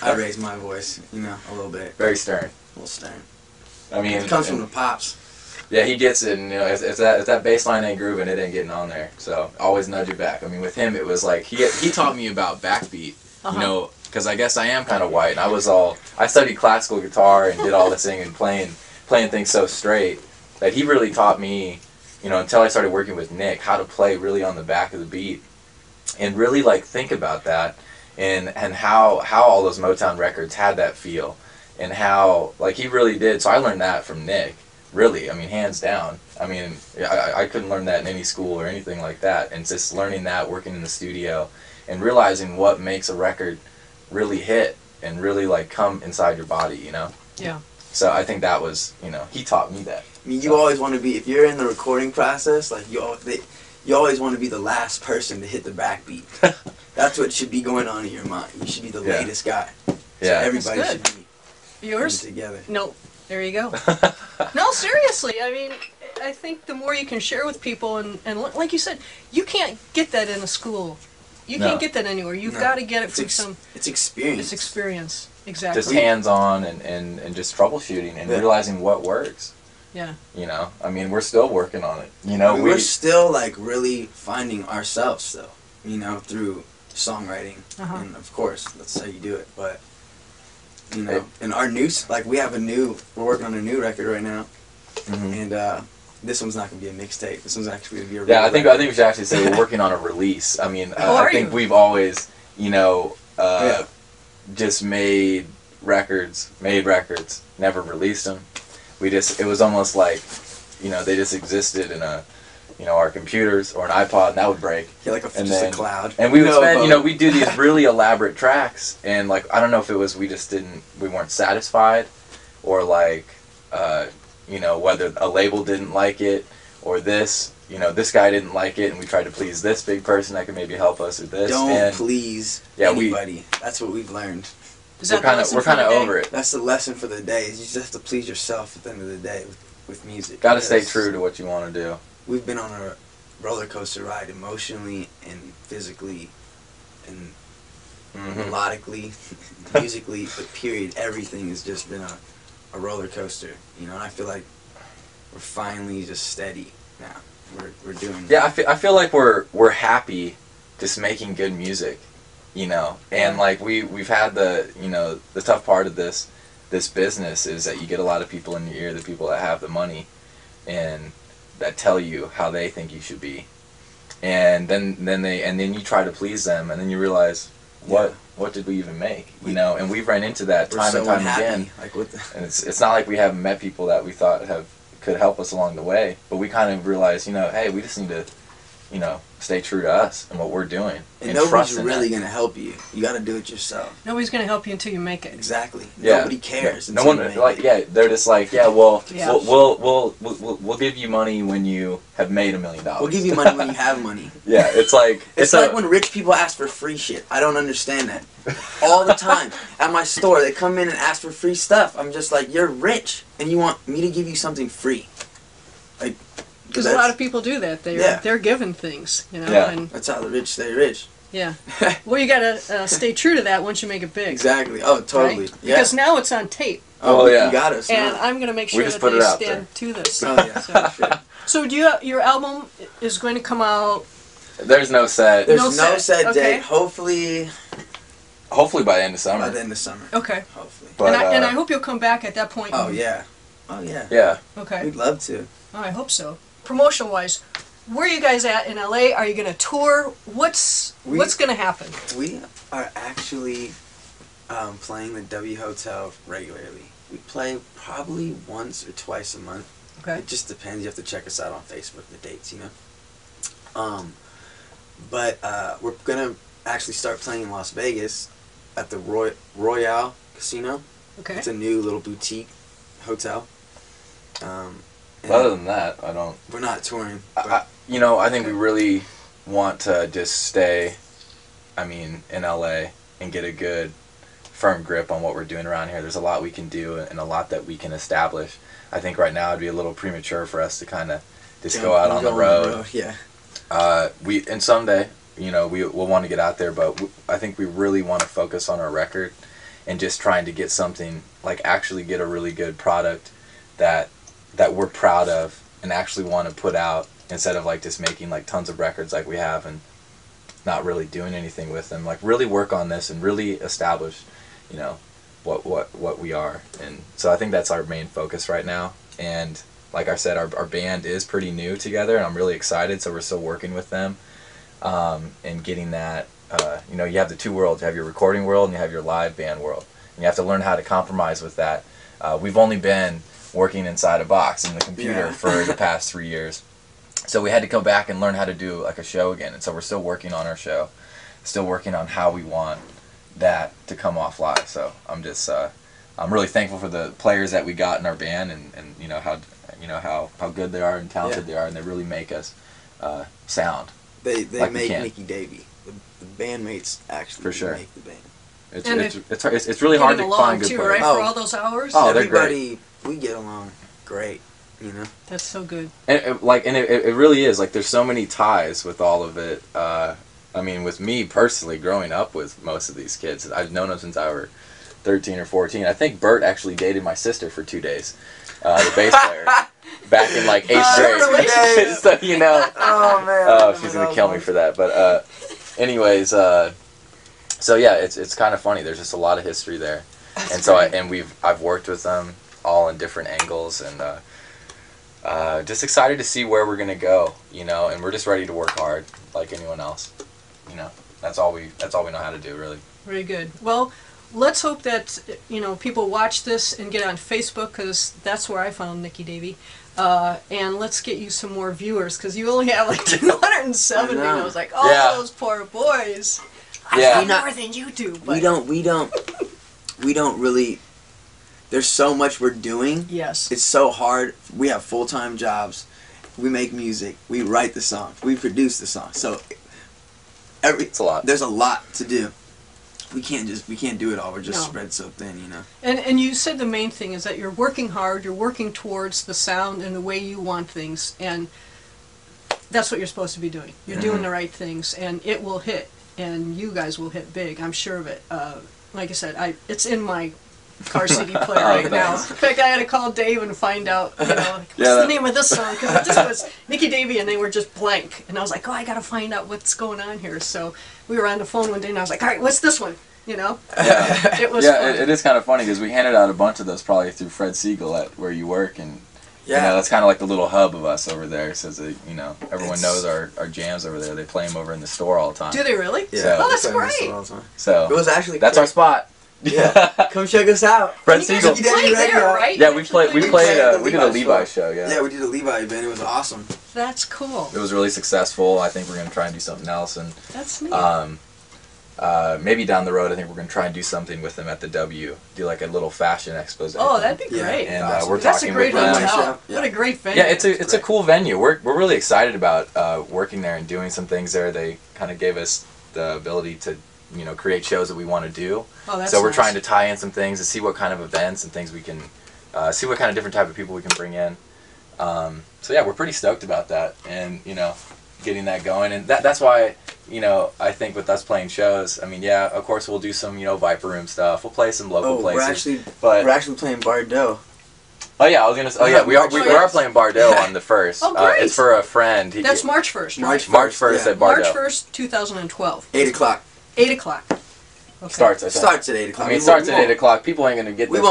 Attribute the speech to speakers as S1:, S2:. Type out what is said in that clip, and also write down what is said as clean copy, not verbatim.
S1: I raise my voice, you know, a little bit.
S2: Very stern.
S1: A little stern.
S2: I mean,
S1: it comes from the pops.
S2: Yeah, he gets it, and you know, if that bass line ain't grooving, it ain't getting on there. So always nudge it back. I mean, with him, it was like he taught me about backbeat. You know, because I guess I am kind of white. And I studied classical guitar and did all this thing and playing things so straight that he really taught me, you know, until I started working with Nick, how to play really on the back of the beat, and really like think about that, and how all those Motown records had that feel, and how like he really did. So I learned that from Nick. Really, I mean, hands down. I mean, I couldn't learn that in any school or anything like that. And just learning that, working in the studio, and realizing what makes a record really hit and really like come inside your body, you know?
S3: Yeah. So
S2: I think that was, you know, he taught me that.
S1: I mean, you always want to be, if you're in the recording process, like you always want to be the last person to hit the backbeat. That's what should be going on in your mind. You should be the latest guy. So everybody should be
S3: yours
S1: together.
S3: No. There you go. No, seriously. I mean, I think the more you can share with people, and like you said, you can't get that in a school. You can't get that anywhere. You've got to get it from some...
S1: It's experience.
S3: It's experience. Exactly.
S2: Just hands-on and just troubleshooting and realizing what works.
S3: Yeah.
S2: You know, I mean, we're still working on it. You know,
S1: we're still, like, really finding ourselves, still, you know, through songwriting. And, of course, that's how you do it, but... You know, and our new, like we're working on a new record right now, and this one's not gonna be a mixtape. This one's actually gonna be a real
S2: I think we should actually say we're working on a release. I mean, I think we've always, you know, just made records, never released them. It was almost like, you know, they just existed in our computers or an iPod, and that would break.
S1: Yeah, like just a cloud.
S2: And we would spend, you know, we'd do these really elaborate tracks, and like, I don't know if it was we weren't satisfied, or like, you know, whether a label didn't like it, or this guy didn't like it, and we tried to please this big person that could maybe help us with this.
S1: Don't please anybody. That's what we've learned.
S2: We're kind of over it.
S1: That's the lesson for the day. Is you just have to please yourself at the end of the day with music.
S2: Got to stay true to what you want to do.
S1: We've been on a roller coaster ride emotionally and physically and melodically, musically, but period, everything has just been a roller coaster, you know, and I feel like we're finally just steady now. We're doing...
S2: Yeah, I feel like we're happy just making good music, you know, and like we've had the tough part of this business is that you get a lot of people in your ear, the people that have the money, and that tell you how they think you should be, and then you try to please them, and then you realize what did we even make, you know? And we've run into that time and time again. Like and it's not like we haven't met people that we thought could help us along the way, but we kind of realized, you know, hey, we just need to, you know, stay true to us and what we're doing.
S1: And nobody's really going to help you. You got to do it yourself.
S3: Nobody's going to help you until you make it.
S1: Exactly. Yeah. Nobody cares.
S2: No one they're just like, we'll give you money when you have made $1 million.
S1: We'll give you money when you have money.
S2: Yeah, it's like
S1: it's like when rich people ask for free shit. I don't understand that. All the time at my store, they come in and ask for free stuff. I'm just like, you're rich, and you want me to give you something free? Like.
S3: Because a lot of people do that. They're given things, you know.
S2: Yeah.
S3: And
S1: that's how the rich stay rich.
S3: Yeah. Well, you gotta stay true to that once you make it big.
S1: Exactly. Oh, totally.
S3: Right? Yeah. Because now it's on tape.
S2: Oh yeah.
S1: You got us.
S3: And I'm gonna make sure that they stand to this.
S1: Oh yeah.
S3: So your album is going to come out?
S2: There's no set.
S1: There's no set date. Hopefully
S2: by the end of summer.
S1: By the end of summer.
S3: Okay.
S1: Hopefully.
S3: But, and I hope you'll come back at that point.
S1: Oh yeah. Oh yeah.
S2: Yeah.
S3: Okay.
S1: We'd love to.
S3: Oh, I hope so. Promotion-wise, where are you guys at in LA? Are you going to tour? What's going to happen?
S1: We are actually playing the W Hotel regularly. We play probably once or twice a month.
S3: Okay.
S1: It just depends. You have to check us out on Facebook, the dates, you know. But we're going to actually start playing in Las Vegas at the Royale Casino.
S3: Okay.
S1: It's a new little boutique hotel.
S2: Other than that,
S1: we're not touring.
S2: You know, I think we really want to just stay, in LA and get a good, firm grip on what we're doing around here. There's a lot we can do and a lot that we can establish. I think right now it'd be a little premature for us to kind of just go out on the road.
S1: Yeah.
S2: And someday, you know, we'll want to get out there, but I think we really want to focus on our record and just trying to get something, like actually get a really good product that we're proud of and actually want to put out, instead of like just making like tons of records like we have and not really doing anything with them. Like really work on this and really establish, you know, what we are. And so I think that's our main focus right now. And like I said, our band is pretty new together, and I'm really excited. So we're still working with them and getting that. You know, you have the two worlds. You have your recording world and you have your live band world. And you have to learn how to compromise with that. We've only been working inside a box in the computer for the past 3 years. So we had to go back and learn how to do like a show again. And so we're still working on our show, still working on how we want that to come off live. So I'm just I'm really thankful for the players that we got in our band, and you know how good they are and talented they are, and they really make us sound.
S1: They
S2: like
S1: make Nicky Davey. The bandmates actually
S2: for sure
S1: make the band.
S2: It's really hard to find good
S3: too,
S2: players.
S3: right? For all those hours.
S2: Oh,
S1: everybody, we get along great. You know,
S3: that's so good.
S2: And it really is, like, there's so many ties with all of it. I mean, with me personally, growing up with most of these kids, I've known them since I was 13 or 14. I think Bert actually dated my sister for 2 days, the bass player, back in like 8th grade. So, you know,
S1: oh man,
S2: oh, she's gonna kill me for that. But anyways, so yeah, it's kind of funny. There's just a lot of history there,
S3: That's
S2: and so
S3: great.
S2: I've worked with them all in different angles, and just excited to see where we're gonna go, you know, and we're just ready to work hard like anyone else, you know. That's all we know how to do, really.
S3: Very good. Well, let's hope that, you know, people watch this and get on Facebook, because that's where I found Nicky Davey. And let's get you some more viewers, because you only have like 270. And I was like, oh, those poor boys. I know more than you do. But
S1: We don't really. There's so much we're doing.
S3: Yes.
S1: It's so hard. We have full-time jobs. We make music. We write the songs. We produce the songs. So
S2: it's a lot.
S1: There's a lot to do. We can't do it all. We're just spread so thin, you know.
S3: And you said the main thing is that you're working hard. You're working towards the sound and the way you want things, and that's what you're supposed to be doing. You're doing the right things, and it will hit, and you guys will hit big. I'm sure of it. Like I said, it's in my car CD player right now. In fact, I had to call Dave and find out, you know, like, what's the name of this song? Because it just was Nicky Davey and they were just blank. And I was like, oh, I got to find out what's going on here. So we were on the phone one day and I was like, all right, what's this one? You know?
S2: Yeah,
S3: it was fun.
S2: it is kind of funny because we handed out a bunch of those probably through Fred Siegel at where you work, and you know, that's kind of like the little hub of us over there. So that, you know, everyone knows our jams over there. They play them over in the store all the time.
S3: Do they really?
S1: Yeah.
S3: Oh, that's great.
S2: So
S1: it was actually
S2: that's our spot.
S1: Yeah, come check us out.
S2: Fred Siegel.
S3: You played there, right?
S2: Yeah, we did a Levi show.
S1: Yeah, we did a Levi event. It was awesome.
S3: That's cool.
S2: It was really successful. I think we're gonna try and do something else, and
S3: that's neat.
S2: Maybe down the road, I think we're gonna try and do something with them at the W. Do like a little fashion expose.
S3: Oh, that'd be great.
S2: And
S1: awesome.
S2: we're
S3: That's
S2: talking
S3: a great
S2: with them.
S3: hotel. What a great venue.
S2: Yeah, it's a cool venue. We're really excited about working there and doing some things there. They kind of gave us the ability to, you know, create shows that we want to do.
S3: Oh, that's
S2: so we're
S3: nice.
S2: trying to tie in some things to see what kind of events and things we can see, what kind of different type of people we can bring in. So yeah, we're pretty stoked about that, and you know, getting that going, and that's why, you know, I think with us playing shows, I mean, yeah, of course we'll do some, you know, Viper Room stuff. We'll play some local places. We're
S1: actually playing Bardot.
S2: Oh yeah, I was gonna say. Oh yeah, we are playing Bardot on the 1st.
S3: Oh great!
S2: It's for a friend.
S3: That's March 1st, right?
S2: March 1st at Bardot.
S3: March 1st, 2012.
S1: 8 o'clock.
S3: 8 o'clock. Okay.
S2: Starts at
S1: 8 o'clock.
S2: I mean, it starts at 8 o'clock. People ain't gonna get there.